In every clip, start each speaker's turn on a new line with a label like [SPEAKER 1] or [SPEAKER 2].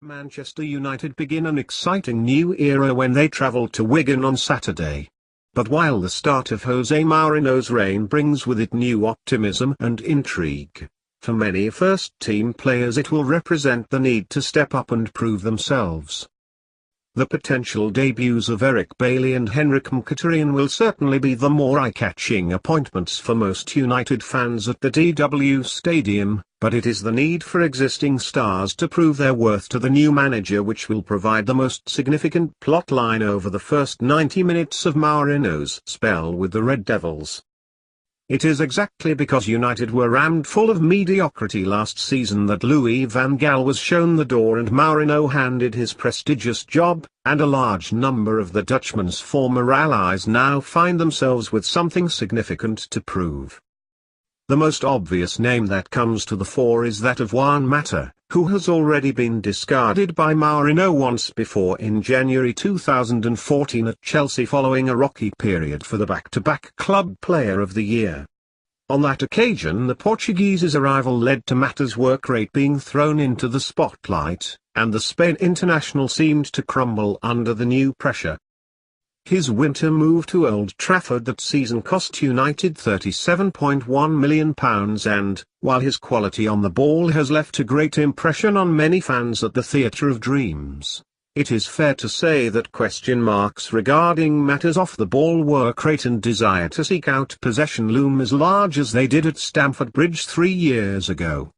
[SPEAKER 1] Manchester United begin an exciting new era when they travel to Wigan on Saturday. But while the start of Jose Mourinho's reign brings with it new optimism and intrigue, for many first-team players it will represent the need to step up and prove themselves. The potential debuts of Eric Bailly and Henrikh Mkhitaryan will certainly be the more eye-catching appointments for most United fans at the DW Stadium, but it is the need for existing stars to prove their worth to the new manager which will provide the most significant plotline over the first 90 minutes of Mourinho's spell with the Red Devils. It is exactly because United were rammed full of mediocrity last season that Louis van Gaal was shown the door and Mourinho handed his prestigious job, and a large number of the Dutchman's former allies now find themselves with something significant to prove. The most obvious name that comes to the fore is that of Juan Mata, who has already been discarded by Mourinho once before in January 2014 at Chelsea following a rocky period for the back-to-back Club Player of the Year. On that occasion the Portuguese's arrival led to Mata's work rate being thrown into the spotlight, and the Spain international seemed to crumble under the new pressure. His winter move to Old Trafford that season cost United £37.1 million and, while his quality on the ball has left a great impression on many fans at the Theatre of Dreams, it is fair to say that question marks regarding Mata's off-the-ball work rate and desire to seek out possession loom as large as they did at Stamford Bridge 3 years ago.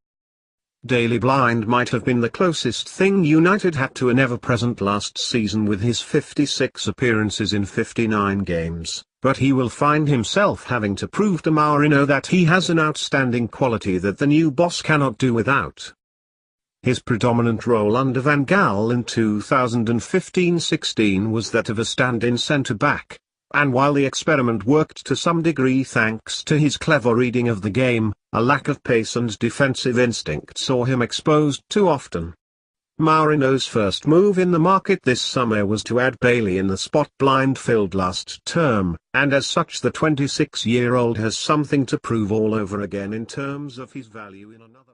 [SPEAKER 1] Daley Blind might have been the closest thing United had to an ever-present last season with his 56 appearances in 59 games, but he will find himself having to prove to Mourinho that he has an outstanding quality that the new boss cannot do without. His predominant role under Van Gaal in 2015-16 was that of a stand-in centre-back, and while the experiment worked to some degree thanks to his clever reading of the game, a lack of pace and defensive instinct saw him exposed too often. Mourinho's first move in the market this summer was to add Bailly in the spot Blind filled last term, and as such the 26-year-old has something to prove all over again in terms of his value in another